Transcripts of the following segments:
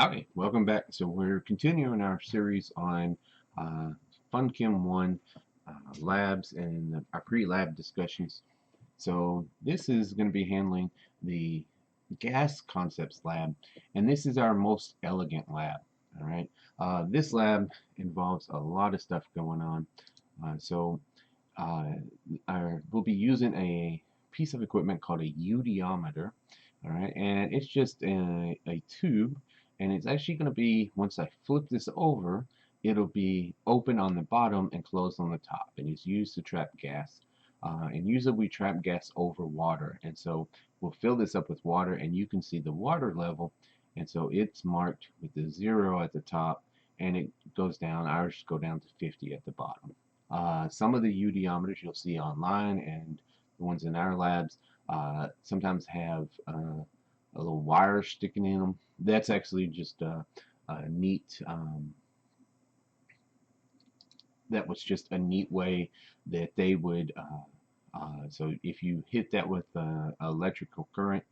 Howdy, welcome back. So we're continuing our series on FunChem 1 labs and our pre-lab discussions. So this is going to be handling the gas concepts lab, and this is our most elegant lab. All right, this lab involves a lot of stuff going on. Uh, we'll be using a piece of equipment called a Aud Ometer. All right, and it's just a tube, and it's actually going to be, once I flip this over, it'll be open on the bottom and closed on the top, and it's used to trap gas. And usually we trap gas over water, and so we'll fill this up with water, and you can see the water level, and so it's marked with the 0 at the top, and it goes down. Ours go down to 50 at the bottom. Some of the Audiometers you'll see online and the ones in our labs sometimes have a little wire sticking in them. That's actually just a neat, that was just a neat way that they would, so if you hit that with electrical current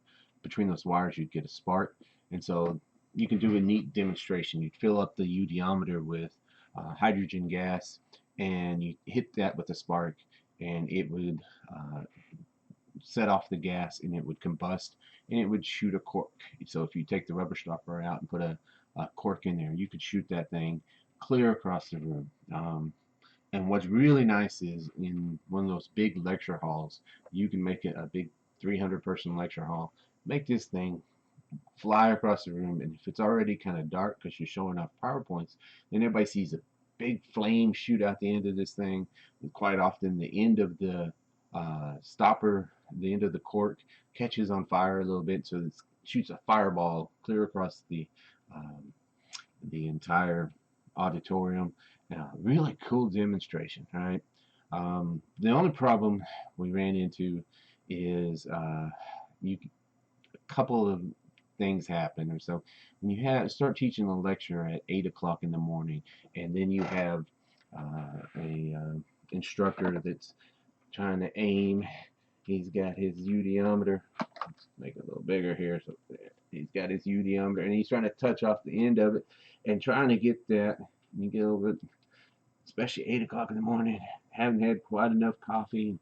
between those wires, you'd get a spark. And so you can do a neat demonstration. You'd fill up the Audiometer with hydrogen gas, and you hit that with a spark, and it would set off the gas, and it would combust, and it would shoot a cork. So if you take the rubber stopper out and put a cork in there, you could shoot that thing clear across the room. And what's really nice is, in one of those big lecture halls, you can make it a big 300-person lecture hall. Make this thing fly across the room, and if it's already kind of dark because you're showing off PowerPoints, then everybody sees a big flame shoot out the end of this thing. And quite often the end of the stopper, the end of the cork, catches on fire a little bit, so it shoots a fireball clear across the entire auditorium. Really cool demonstration, right? The only problem we ran into is a couple of things happen. Or so when you start teaching a lecture at 8 o'clock in the morning, and then you have a instructor that's trying to aim. He's got his Audiometer. Let's make it a little bigger here. So there. He's got his Audiometer, and he's trying to touch off the end of it and trying to get that. You get a little bit, especially 8 o'clock in the morning, haven't had quite enough coffee.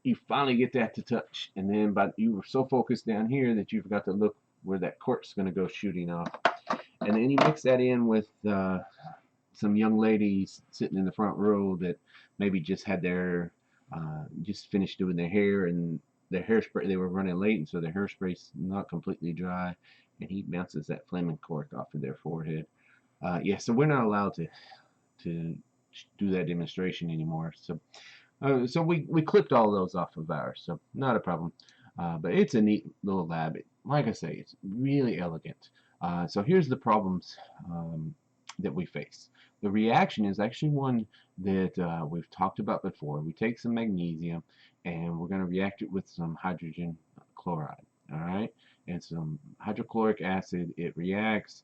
You finally get that to touch, and then but you were so focused down here that you forgot to look where that cork's going to go shooting off. And then you mix that in with some young ladies sitting in the front row that maybe just had their just finished doing their hair, and their hairspray, they were running late, and so their hairspray's not completely dry, and he bounces that flaming cork off of their forehead. Yeah, so we're not allowed to do that demonstration anymore. So we clipped all those off of ours, so not a problem. But it's a neat little lab. Like I say, it's really elegant. So here's the problems that we face. The reaction is actually one that we've talked about before. We take some magnesium, and we're going to react it with some hydrogen chloride. All right, and some hydrochloric acid. It reacts.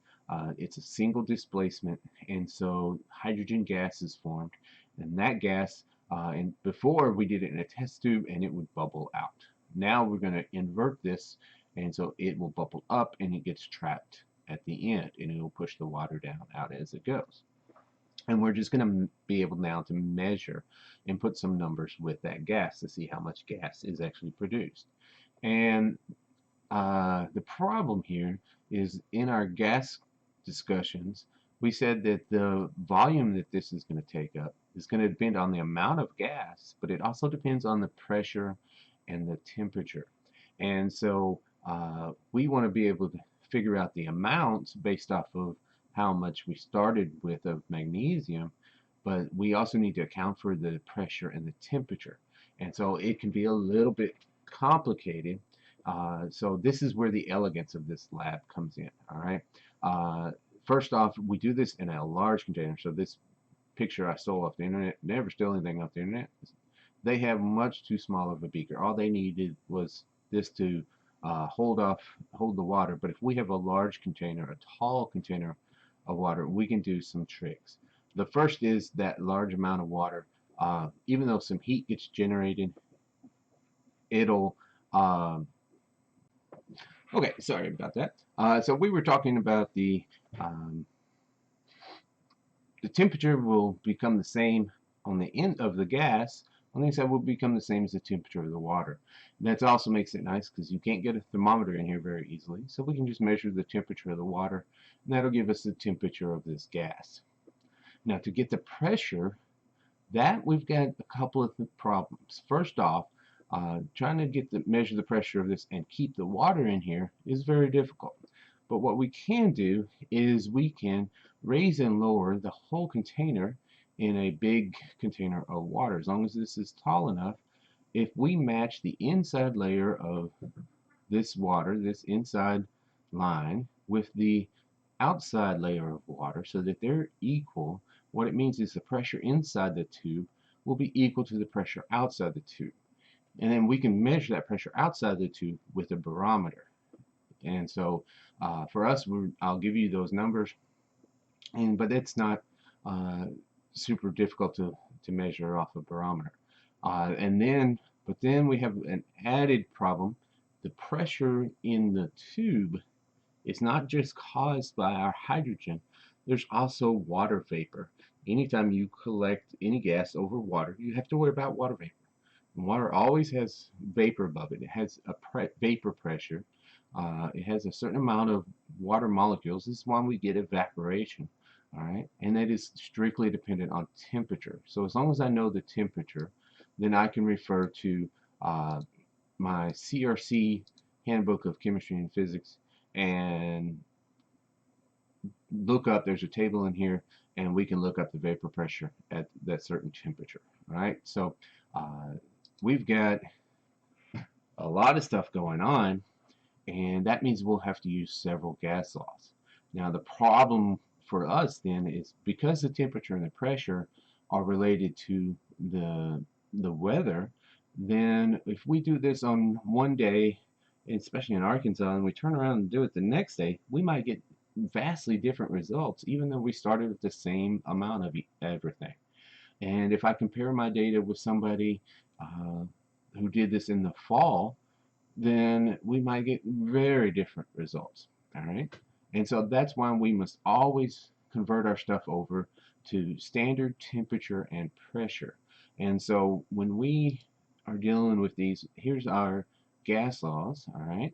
It's a single displacement, and so hydrogen gas is formed, and that gas, and before we did it in a test tube, and it would bubble out. Now we're going to invert this, and so it will bubble up, and it gets trapped at the end, and it will push the water down out as it goes. And we're just going to be able now to measure and put some numbers with that gas to see how much gas is actually produced. And the problem here is, in our gas discussions, we said that the volume that this is going to take up is going to depend on the amount of gas, but it also depends on the pressure and the temperature. And so we want to be able to figure out the amounts based off of how much we started with of magnesium, but we also need to account for the pressure and the temperature. And so it can be a little bit complicated. So this is where the elegance of this lab comes in. All right. First off, we do this in a large container. So this picture I stole off the internet. Never steal anything off the internet. They have much too small of a beaker. All they needed was this to hold the water. But if we have a large container, a tall container of water, we can do some tricks. The first is that large amount of water. Even though some heat gets generated, it'll Okay, sorry about that. So we were talking about um, the temperature will become the same on the end of the gas. On the inside will become the same as the temperature of the water. And that also makes it nice because you can't get a thermometer in here very easily. So we can just measure the temperature of the water, and that'll give us the temperature of this gas. Now to get the pressure, that we've got a couple of problems. First off, trying to measure the pressure of this and keep the water in here is very difficult. But what we can do is we can raise and lower the whole container in a big container of water. As long as this is tall enough, if we match the inside layer of this water, this inside line, with the outside layer of water so that they're equal, what it means is the pressure inside the tube will be equal to the pressure outside the tube. And then we can measure that pressure outside the tube with a barometer. And so for us, I'll give you those numbers, but it's not uh, super difficult to measure off a barometer. But then we have an added problem. The pressure in the tube is not just caused by our hydrogen, there's also water vapor. Anytime you collect any gas over water, you have to worry about water vapor. And water always has vapor above it. It has a vapor pressure. It has a certain amount of water molecules. This is why we get evaporation. All right, and that is strictly dependent on temperature. So as long as I know the temperature, then I can refer to uh, my CRC Handbook of Chemistry and Physics and look up, there's a table in here, and we can look up the vapor pressure at that certain temperature. All right, so we've got a lot of stuff going on, and that means we'll have to use several gas laws. Now the problem for us then is because the temperature and the pressure are related to the weather, then if we do this on one day, especially in Arkansas, and we turn around and do it the next day, we might get vastly different results, even though we started with the same amount of everything. And if I compare my data with somebody who did this in the fall, then we might get very different results. All right. And so that's why we must always convert our stuff over to standard temperature and pressure. And so when we are dealing with these, here's our gas laws. All right.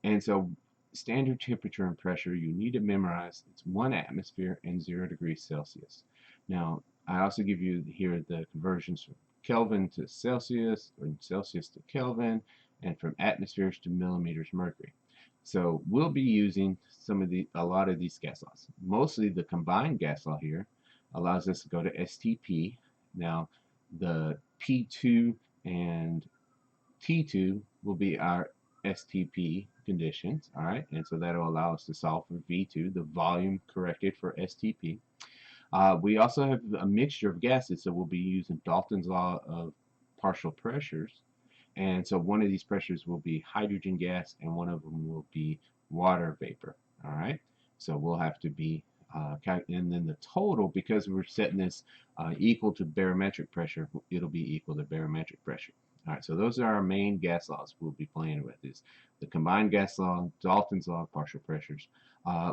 And so standard temperature and pressure, you need to memorize. It's 1 atmosphere and 0 degrees Celsius. Now, I also give you here the conversions from Kelvin to Celsius, or Celsius to Kelvin, and from atmospheres to millimeters mercury. So we'll be using a lot of these gas laws. Mostly the combined gas law here allows us to go to STP. Now the P2 and T2 will be our STP conditions, all right, and so that'll allow us to solve for V2, the volume corrected for STP. We also have a mixture of gases, so we'll be using Dalton's law of partial pressures. And so one of these pressures will be hydrogen gas, and one of them will be water vapor. All right. So we'll have to be, and then the total, because we're setting this equal to barometric pressure, it'll be equal to barometric pressure. All right. So those are our main gas laws we'll be playing with: is the combined gas law, Dalton's law of partial pressures.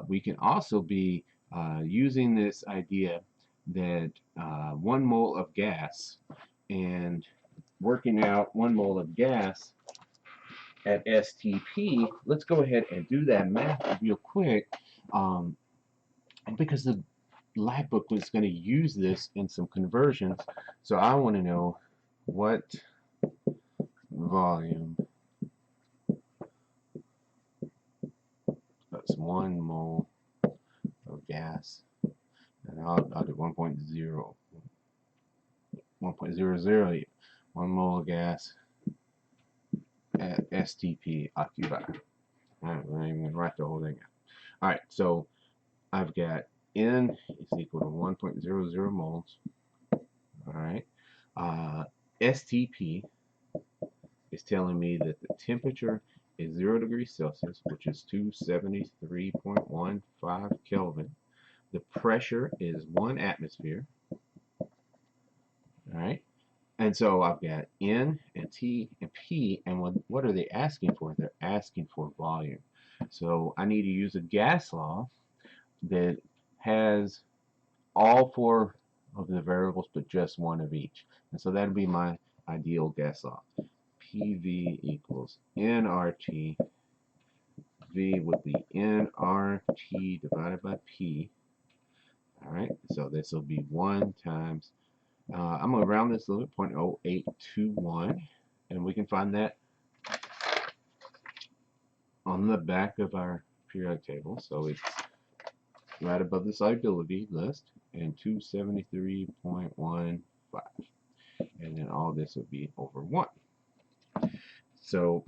We can also be using this idea that 1 mole of gas and working out 1 mole of gas at STP. Let's go ahead and do that math real quick, because the lab book was going to use this in some conversions. So I want to know what volume, that's 1 mole of gas, and I'll do 1.0, 1.008, 1 mole of gas at STP occupied. I'm even going to write the whole thing out. All right, so I've got N is equal to 1.00 moles. All right. STP is telling me that the temperature is 0 degrees Celsius, which is 273.15 Kelvin. The pressure is 1 atmosphere. All right. And so I've got N and T and P, and what are they asking for? They're asking for volume. So I need to use a gas law that has all four of the variables but just one of each. And so that'd be my ideal gas law. PV equals nRT. V would be nRT divided by P. All right, so this will be 1 times, I'm going to round this a little bit, 0.0821, and we can find that on the back of our periodic table. So it's right above the solubility list, and 273.15. And then all this would be over 1. So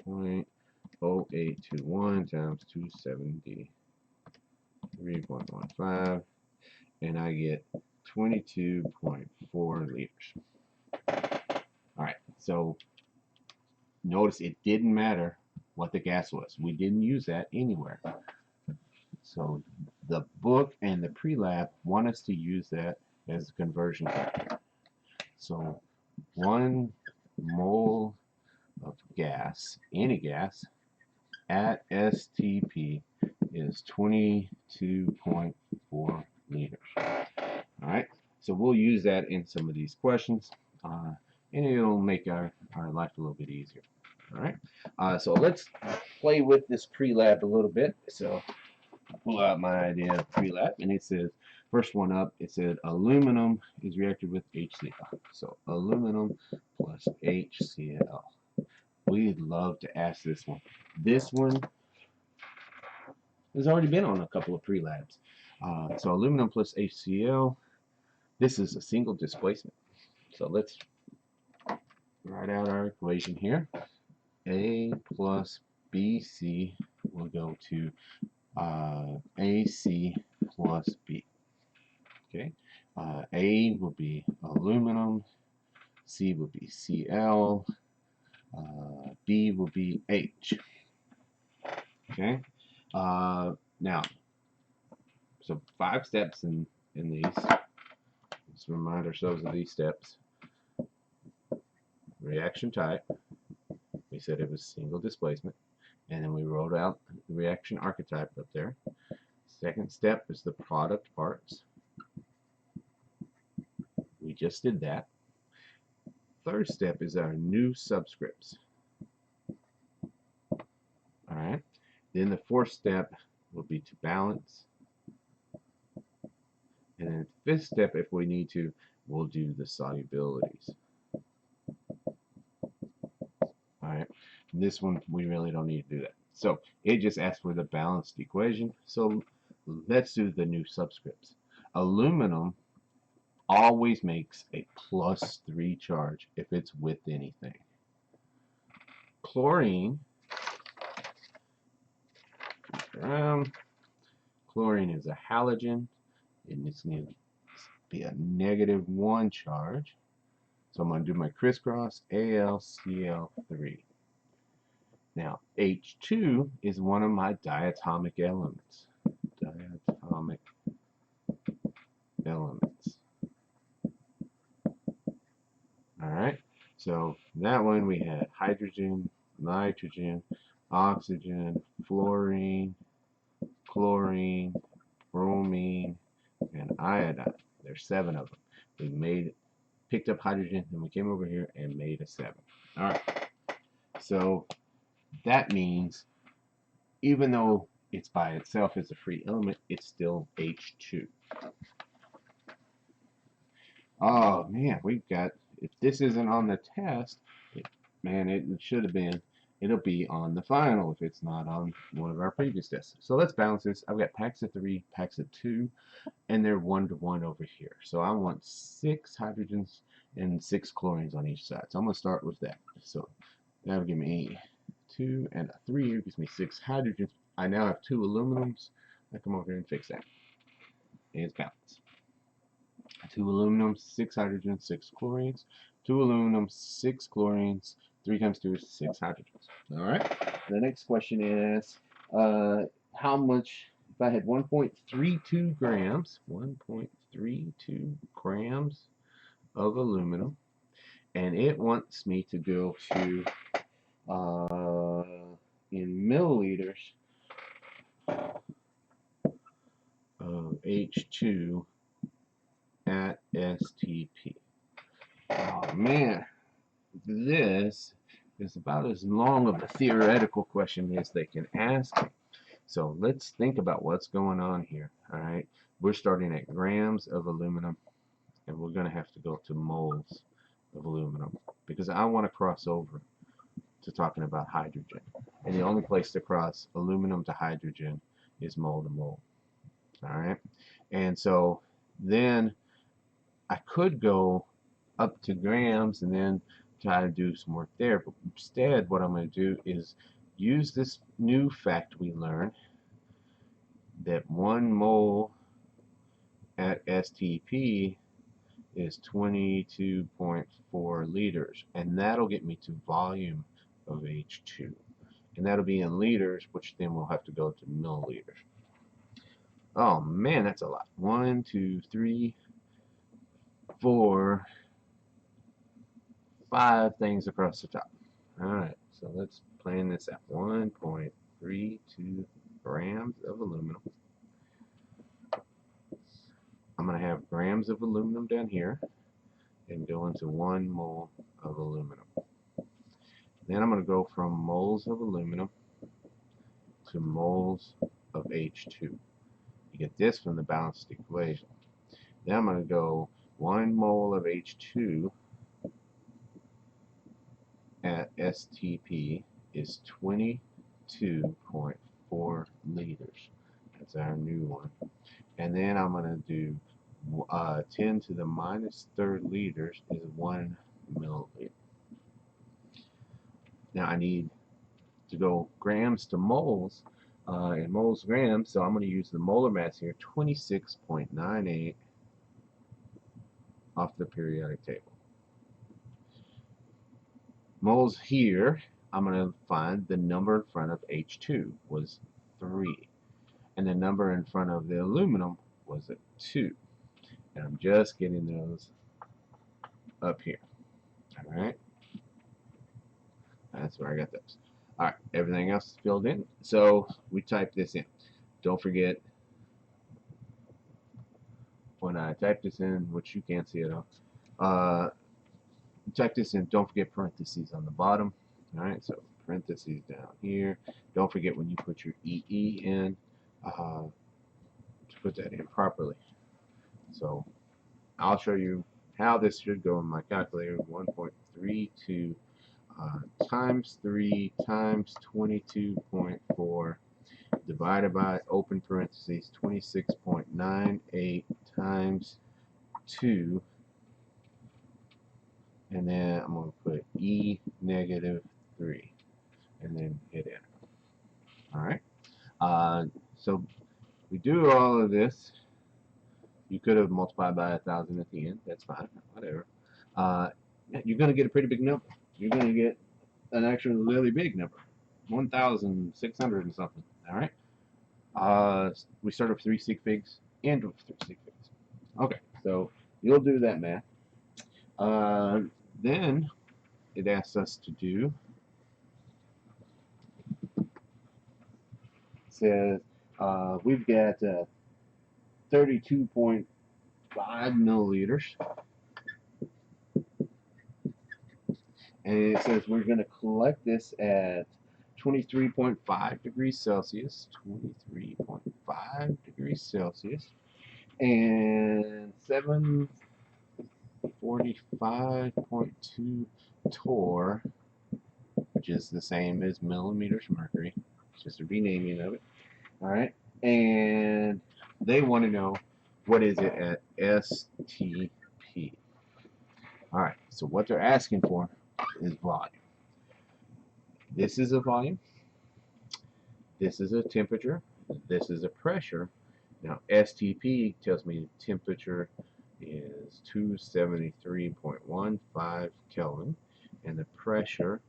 0.0821 times 273.15, and I get 22.4 liters. Alright, so notice it didn't matter what the gas was. We didn't use that anywhere. So the book and the pre-lab want us to use that as a conversion factor. So 1 mole of gas, any gas, at STP is 22.4 liters. Alright, so we'll use that in some of these questions, and it'll make our life a little bit easier. Alright, so let's play with this pre-lab a little bit. So I'll pull out my idea of pre-lab, and it says, first one up, it said aluminum is reacted with HCl. So aluminum plus HCl. We'd love to ask this one. This one has already been on a couple of pre-labs. So aluminum plus HCl, this is a single displacement. So let's write out our equation here. A plus BC will go to AC plus B. Okay, A will be aluminum, C will be Cl, B will be H. Okay, now, so 5 steps in these. Let's remind ourselves of these steps. Reaction type, we said it was single displacement, and then we wrote out the reaction archetype up there. Second step is the product parts. We just did that. Third step is our new subscripts. Alright, then the fourth step will be to balance. And then the fifth step, if we need to, we'll do the solubilities. Alright, this one we really don't need to do that. So it just asks for the balanced equation. So let's do the new subscripts. Aluminum always makes a +3 charge if it's with anything. Chlorine, chlorine is a halogen, and it's going to be a -1 charge. So I'm going to do my crisscross, AlCl3. Now, H2 is one of my diatomic elements. Diatomic elements. Alright, so that one we had hydrogen, nitrogen, oxygen, fluorine, chlorine, bromine, and iodine. There's 7 of them. We picked up hydrogen, and we came over here and made a 7. Alright, so that means even though it's by itself as a free element, it's still H2. Oh man, we've got, if this isn't on the test, man, it should have been. It'll be on the final if it's not on one of our previous tests. So let's balance this. I've got packs of 3, packs of 2, and they're 1-to-1 over here. So I want 6 hydrogens and 6 chlorines on each side. So I'm going to start with that. So that'll give me 2 and a 3. It gives me 6 hydrogens. I now have 2 aluminums. I come over here and fix that. And it's balanced. 2 aluminums, 6 hydrogens, 6 chlorines. 2 aluminums, 6 chlorines. 3 times 2 is 6 hydrogens. Alright, the next question is how much, if I had 1.32 grams, 1.32 grams of aluminum, and it wants me to go to in milliliters of H2 at STP. Oh man, this is about as long of a theoretical question as they can ask me. So let's think about what's going on here. All right, we're starting at grams of aluminum, and we're going to have to go to moles of aluminum because I want to cross over to talking about hydrogen. And the only place to cross aluminum to hydrogen is mole to mole. All right, and so then I could go up to grams and then try to do some work there, but instead what I'm going to do is use this new fact we learned that 1 mole at STP is 22.4 liters, and that'll get me to volume of H2, and that'll be in liters, which then we'll have to go to milliliters. Oh man, that's a lot. 1, 2, 3, 4, 5 things across the top. Alright, so let's plan this out. 1.32 grams of aluminum. I'm going to have grams of aluminum down here and go into 1 mole of aluminum. Then I'm going to go from moles of aluminum to moles of H2. You get this from the balanced equation. Then I'm going to go 1 mole of H2 at STP is 22.4 liters. That's our new one. And then I'm going to do 10 to the minus third liters is 1 milliliter. Now I need to go grams to moles, and moles grams, so I'm going to use the molar mass here, 26.98 off the periodic table. Moles here, I'm going to find the number in front of H2 was 3, and the number in front of the aluminum was a 2, and I'm just getting those up here. Alright, that's where I got those. Alright, everything else is filled in, so we type this in. Don't forget, when I type this in, which you can't see it all, type this in, don't forget parentheses on the bottom. Alright, so parentheses down here. Don't forget when you put your EE in, to put that in properly. So I'll show you how this should go in my calculator. 1.32 times 3 times 22.4 divided by open parentheses 26.98 times 2, and then I'm going to put E negative 3 and then hit enter. Alright, so we do all of this. You could have multiplied by 1,000 at the end, that's fine, whatever. You're going to get a pretty big number. You're going to get an actually really big number, 1,600 and something. Alright, we start with 3 sig figs, end with 3 sig figs. Okay, so you'll do that math. Then it asks us to do, says we've got 32.5 milliliters, and it says we're going to collect this at 23.5 degrees Celsius, 23.5 degrees Celsius, and 745.2 torr, which is the same as millimeters mercury. It's just a renaming of it. Alright, and they want to know what is it at STP. Alright, so what they're asking for is volume. This is a volume, this is a temperature, this is a pressure. Now STP tells me the temperature is 273.15 Kelvin and the pressure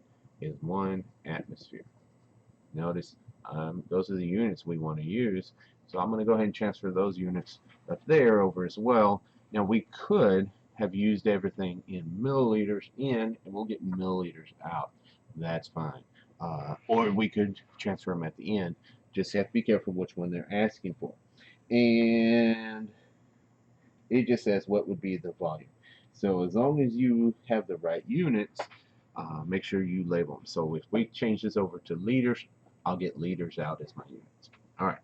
is 1 atmosphere. Notice those are the units we want to use, so I'm going to go ahead and transfer those units up there over as well. Now we could have used everything in milliliters in, and we'll get milliliters out. That's fine. Or we could transfer them at the end. Just have to be careful which one they're asking for. And it just says what would be the volume. So as long as you have the right units, make sure you label them. So if we change this over to liters, I'll get liters out as my units. All right,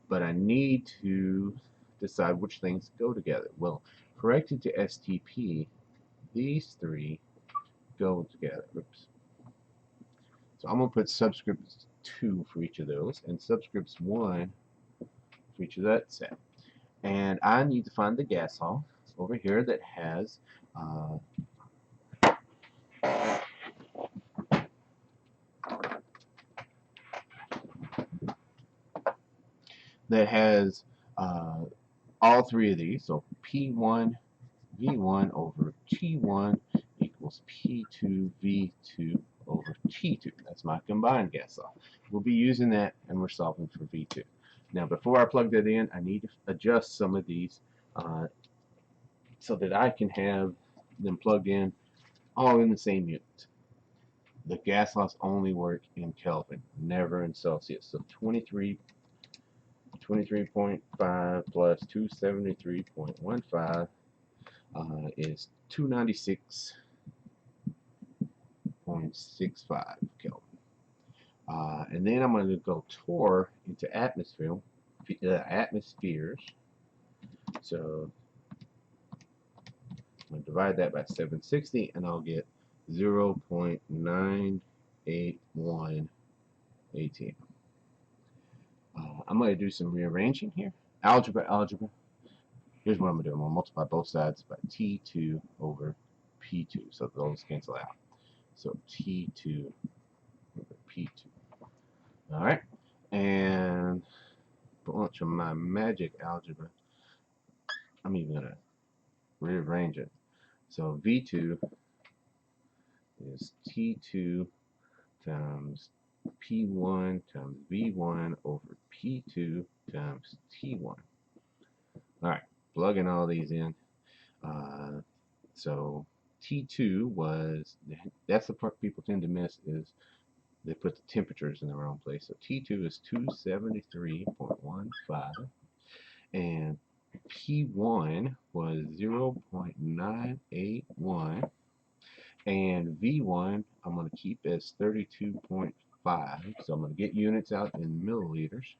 but I need to decide which things go together. Well, corrected to STP, these three go together. Oops. So I'm going to put subscripts 2 for each of those and subscripts 1 for each of that set. And I need to find the gas hall over here that has all three of these. So P1 V1 over T1 equals P2 V2 over T2. That's my combined gas law. We'll be using that, and we're solving for V2. Now, before I plug that in, I need to adjust some of these so that I can have them plugged in all in the same unit. The gas laws only work in Kelvin, never in Celsius. So 23.5 plus 273.15 is 296.65 Kelvin. And then I'm going to go torr into atmospheres. So I'm going to divide that by 760, and I'll get 0.981 ATM. I'm going to do some rearranging here. Algebra. Here's what I'm going to do. I'm going to multiply both sides by T2 over P2, so those cancel out. So T2 over P2. All right, and a bunch of my magic algebra, I'm even going to rearrange it. So V2 is T2 times P1 times V1 over P2 times T1. All right, plugging all these in. So T2 was, that's the part people tend to miss, is they put the temperatures in the wrong place. So T2 is 273.15, and P1 was 0.981, and V1 I'm going to keep as 32.5. So I'm going to get units out in milliliters,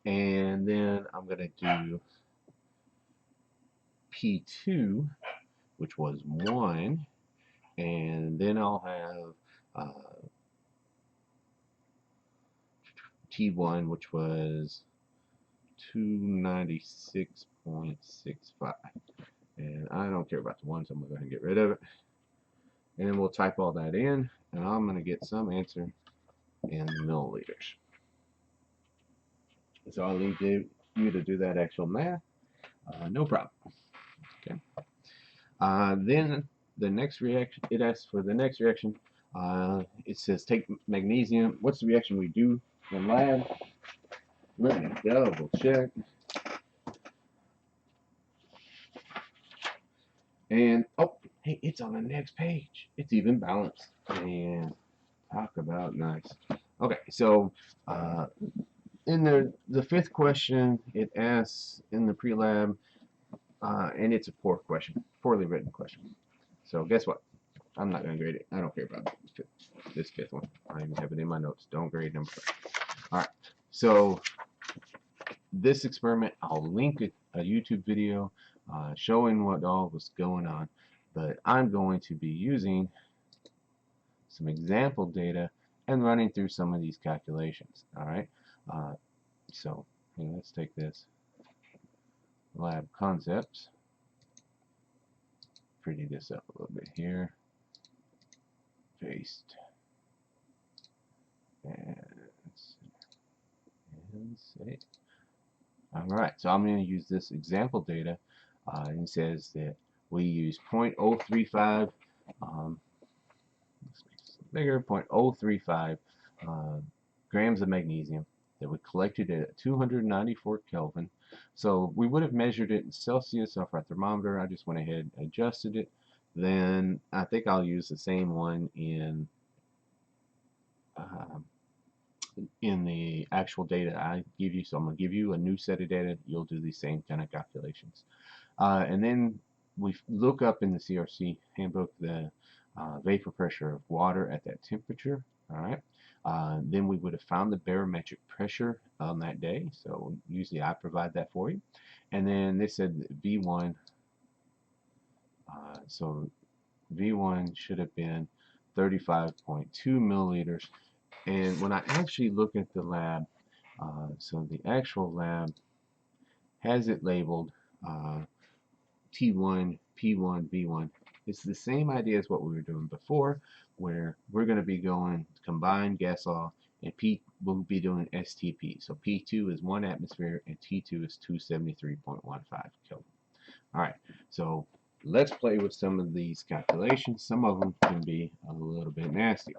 and then I'm going to do P2, which was 1, and then I'll have T1, which was 296.65. And I don't care about the 1, so I'm going to go ahead and get rid of it. And then we'll type all that in, and I'm going to get some answer in milliliters. So I'll leave you to do that actual math. No problem. Okay. Then the next reaction, it asks for the next reaction. It says take magnesium. What's the reaction we do in lab? Let me double check. And oh, hey, it's on the next page. It's even balanced. And talk about nice. Okay, so in the fifth question, it asks in the pre-lab, and it's a poor question, poorly written question. So guess what? I'm not going to grade it. I don't care about this fifth one. I even have it in my notes. Don't grade number 5. All right. So this experiment, I'll link a YouTube video showing what all was going on, but I'm going to be using some example data and running through some of these calculations. All right. So let's take this lab concepts, pretty this up a little bit here, paste, and save. Alright, so I'm going to use this example data, and it says that we use 0.035, let's make this bigger, 0.035 grams of magnesium that we collected it at 294 Kelvin. So we would have measured it in Celsius off our thermometer. I just went ahead and adjusted it. Then I think I'll use the same one uh, in the actual data I give you. So I'm going to give you a new set of data. You'll do the same kind of calculations. And then we look up in the CRC handbook the vapor pressure of water at that temperature. All right. Then we would have found the barometric pressure on that day. So usually I provide that for you. And then they said V1. So V1 should have been 35.2 milliliters. And when I actually look at the lab, so the actual lab has it labeled T1, P1, V1. It's the same idea as what we were doing before, where we're going to be going combined gas law, and P will be doing STP. So P2 is 1 atmosphere, and T2 is 273.15 Kelvin. All right, so let's play with some of these calculations. Some of them can be a little bit nasty.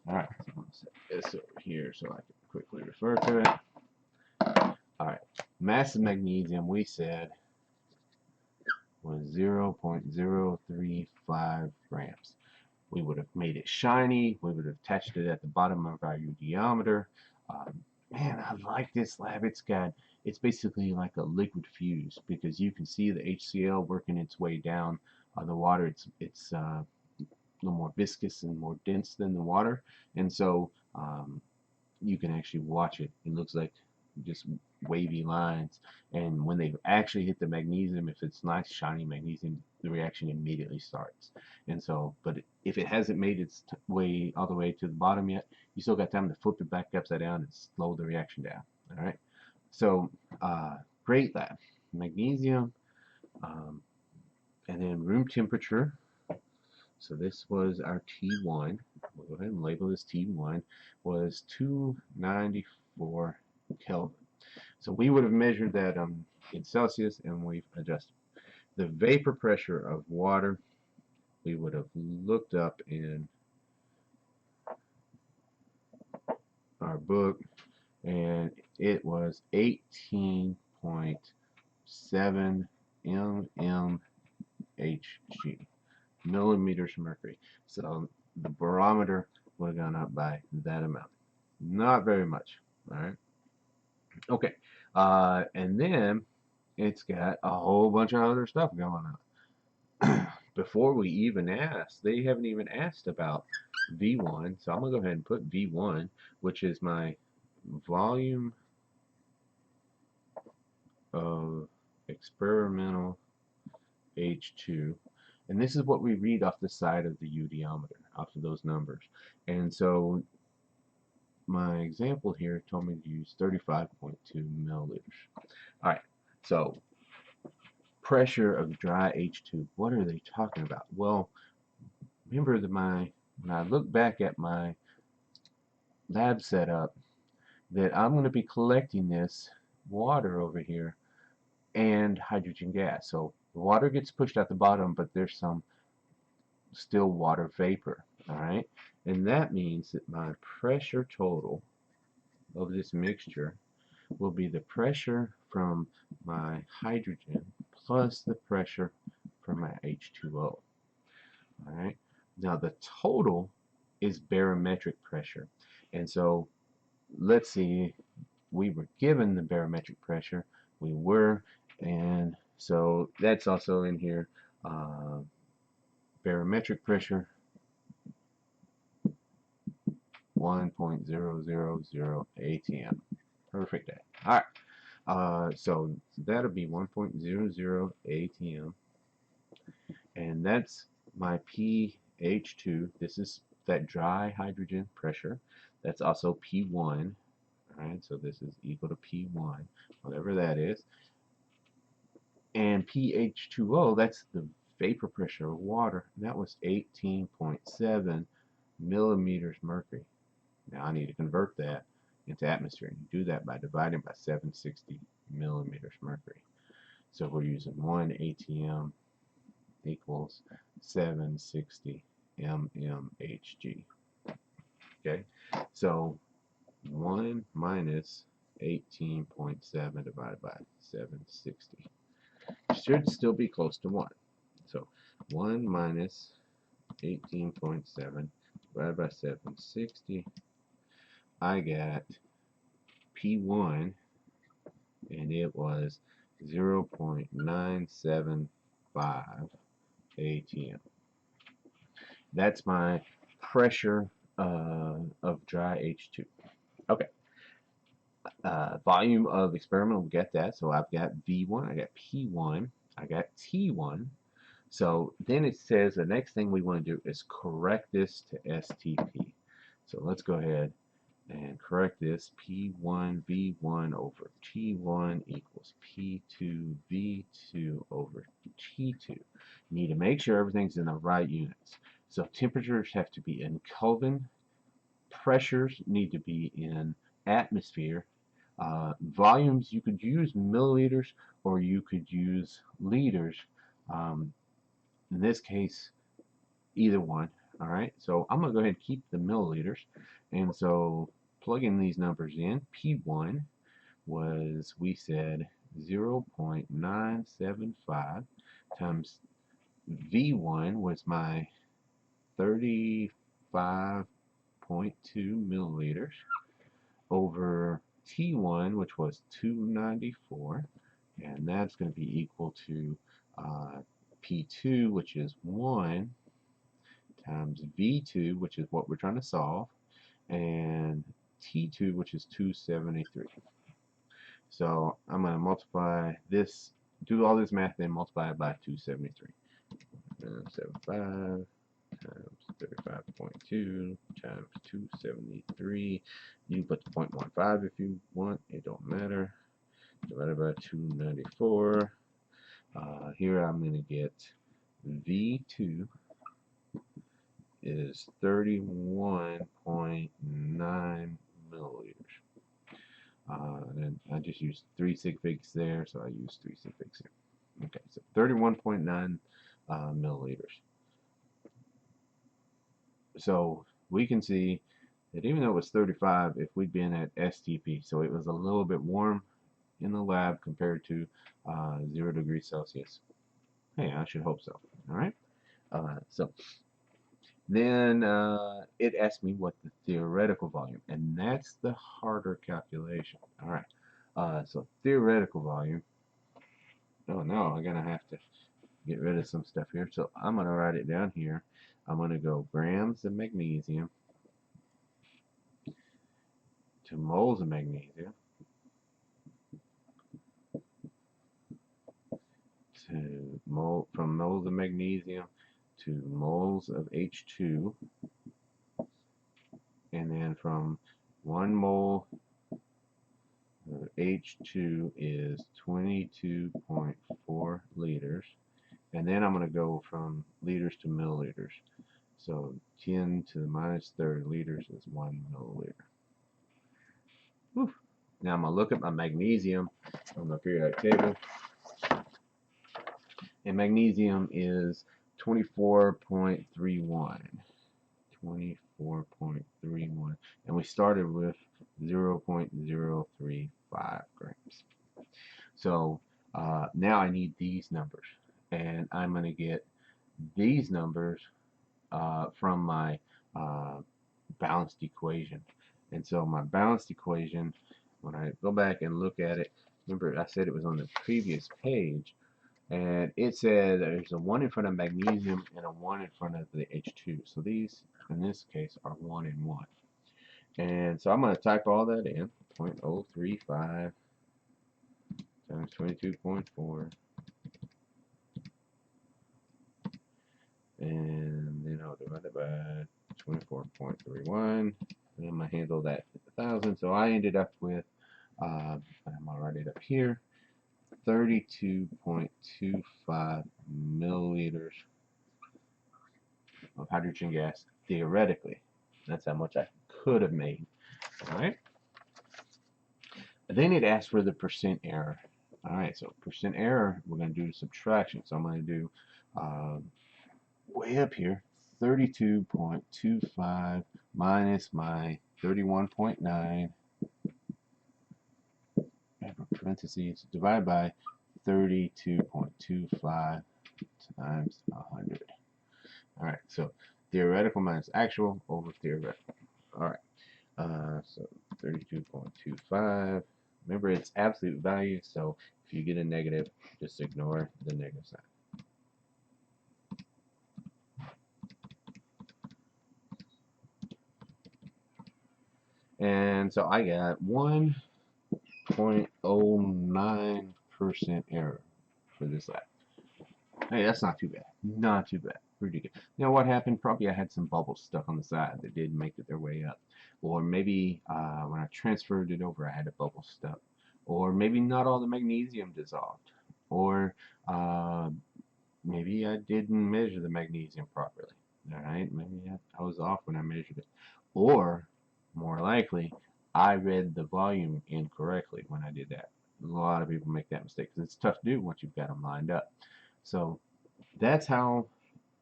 All right, so I'm going to set this over here so I can quickly refer to it. All right, mass of magnesium, we said, was 0.035 grams. We would have made it shiny. We would have attached it at the bottom of our eudiometer. Man, I like this lab. It's basically like a liquid fuse because you can see the HCl working its way down the water. It's a little more viscous and more dense than the water, and so you can actually watch it. It looks like just wavy lines, and when they actually hit the magnesium, if it's nice shiny magnesium, the reaction immediately starts. And so, but if it hasn't made its way all the way to the bottom yet, you still got time to flip it back upside down and slow the reaction down. All right, so great lab. Magnesium, and then room temperature. So this was our T1. We'll go ahead and label this T1, was 294 Kelvin. So we would have measured that in Celsius, and we've adjusted. The vapor pressure of water, we would have looked up in our book, and it was 18.7 mmHg, millimeters of mercury. So the barometer would have gone up by that amount. Not very much. All right. Okay. And then it's got a whole bunch of other stuff going on. Before we even asked, they haven't even asked about V1. So I'm going to go ahead and put V1, which is my volume of experimental H2. And this is what we read off the side of the eudiometer, off of those numbers. And so my example here told me to use 35.2 milliliters. All right, so pressure of dry H2. What are they talking about? Well, remember when I look back at my lab setup, that I'm going to be collecting this water over here and hydrogen gas. So the water gets pushed out the bottom, but there's some still water vapor. All right, and that means that my pressure total of this mixture will be the pressure from my hydrogen plus the pressure from my H2O. All right. Now the total is barometric pressure, and so let's see. We were given the barometric pressure. We were, and so that's also in here. Barometric pressure 1.000 atm. Perfect day. All right. So that'll be 1.00 atm, and that's my pH2. This is that dry hydrogen pressure. That's also P1. All right, so this is equal to P1, whatever that is. And pH2O, that's the vapor pressure of water. And that was 18.7 millimeters mercury. Now I need to convert that into atmosphere. And you do that by dividing by 760 millimeters mercury. So we're using 1 atm equals 760 mmHg. Okay, so 1 minus 18.7 divided by 760. Should still be close to 1. So 1 minus 18.7 divided by 760. I got P1, and it was 0.975 atm. That's my pressure of dry H2. Okay. Volume of experimental, we got that. So I've got V1, I got P1, I got T1. So then it says the next thing we want to do is correct this to STP. So let's go ahead and correct this. P1 V1 over T1 equals P2 V2 over T2. You need to make sure everything's in the right units. So temperatures have to be in Kelvin, pressures need to be in atmosphere, volumes you could use milliliters or you could use liters. In this case, either one. All right, so I'm going to go ahead and keep the milliliters, and so plug in these numbers in. P1 was, we said, 0.975 times V1 was my 35.2 milliliters over T1, which was 294, and that's going to be equal to P2, which is 1, times V2, which is what we're trying to solve, and T2, which is 273. So I'm going to multiply this, do all this math, then multiply it by 273. 75 times 35.2 times 273. You can put the 0.15 if you want, it don't matter. Divided by 294. Here I'm going to get V2 is 31.9 milliliters. And I just used 3 sig figs there, so I used 3 sig figs here. Okay, so 31.9 milliliters. So we can see that even though it was 35, if we'd been at STP, so it was a little bit warm in the lab compared to 0 degrees Celsius. Hey, I should hope so. All right. So then it asked me what the theoretical volume, and that's the harder calculation. All right. So theoretical volume. Oh no, I'm gonna have to get rid of some stuff here. So I'm gonna write it down here. I'm gonna go grams of magnesium to moles of magnesium to from moles of magnesium to moles of H2, and then from 1 mole of H2 is 22.4 liters, and then I'm going to go from liters to milliliters. So 10 to the minus third liters is 1 milliliter. Whew. Now I'm going to look at my magnesium on the periodic table, and magnesium is 24.31. 24.31, and we started with 0.035 grams. So now I need these numbers, and I'm going to get these numbers from my balanced equation. And so my balanced equation, when I go back and look at it, remember I said it was on the previous page, and it said there's a 1 in front of magnesium and a 1 in front of the H2. So these, in this case, are 1 and 1. And so I'm going to type all that in. 0.035 times 22.4. And then I'll divide it by 24.31. And I'm going to handle that 1,000. So I ended up with, I'm going to write it up here, 32.25 milliliters of hydrogen gas, theoretically. That's how much I could have made. Alright. Then it asks for the percent error. Alright, so percent error, we're going to do subtraction. So I'm going to do way up here, 32.25 minus my 31.9 parentheses, divide by 32.25 times 100. All right, so theoretical minus actual over theoretical. All right, so 32.25. Remember, it's absolute value, so if you get a negative, just ignore the negative sign. And so I got 1.09% error for this lab. Hey, that's not too bad. Not too bad. Pretty good. Now, what happened? Probably I had some bubbles stuck on the side that didn't make it their way up. Or maybe when I transferred it over, I had a bubble stuck. Or maybe not all the magnesium dissolved. Or maybe I didn't measure the magnesium properly. All right, maybe I was off when I measured it. Or, more likely, I read the volume incorrectly when I did that. A lot of people make that mistake because it's tough to do once you've got them lined up. So that's how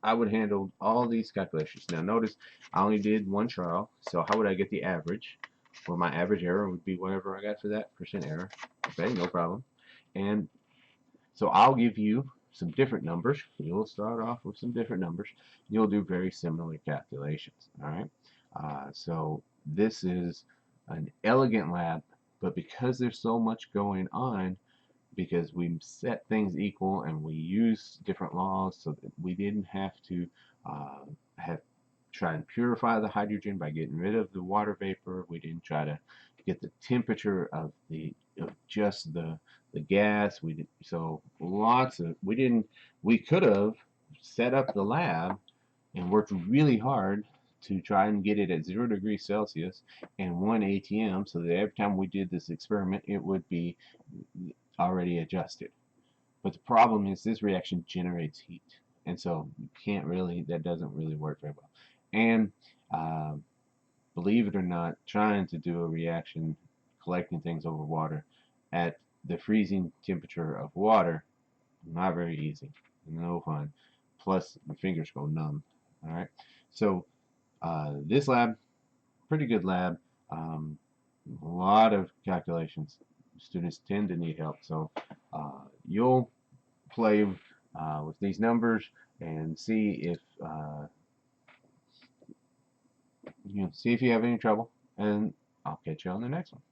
I would handle all these calculations. Now notice I only did one trial, so how would I get the average? Well, my average error would be whatever I got for that percent error. Okay, no problem. And so I'll give you some different numbers. You'll start off with some different numbers. You'll do very similar calculations. All right. So this is an elegant lab, but because there's so much going on, because we set things equal and we use different laws so that we didn't have to have try and purify the hydrogen by getting rid of the water vapor. We didn't try to get the temperature of just the gas. We did, so lots of we could have set up the lab and worked really hard to try and get it at 0 degrees Celsius and 1 ATM so that every time we did this experiment it would be already adjusted. But the problem is this reaction generates heat, and so you can't really, that doesn't really work very well. And uh, believe it or not, trying to do a reaction collecting things over water at the freezing temperature of water, not very easy, no fun. Plus, your fingers go numb. All right. So this lab, pretty good lab. A lot of calculations. Students tend to need help, so you'll play with these numbers and see if see if you have any trouble, and I'll catch you on the next one.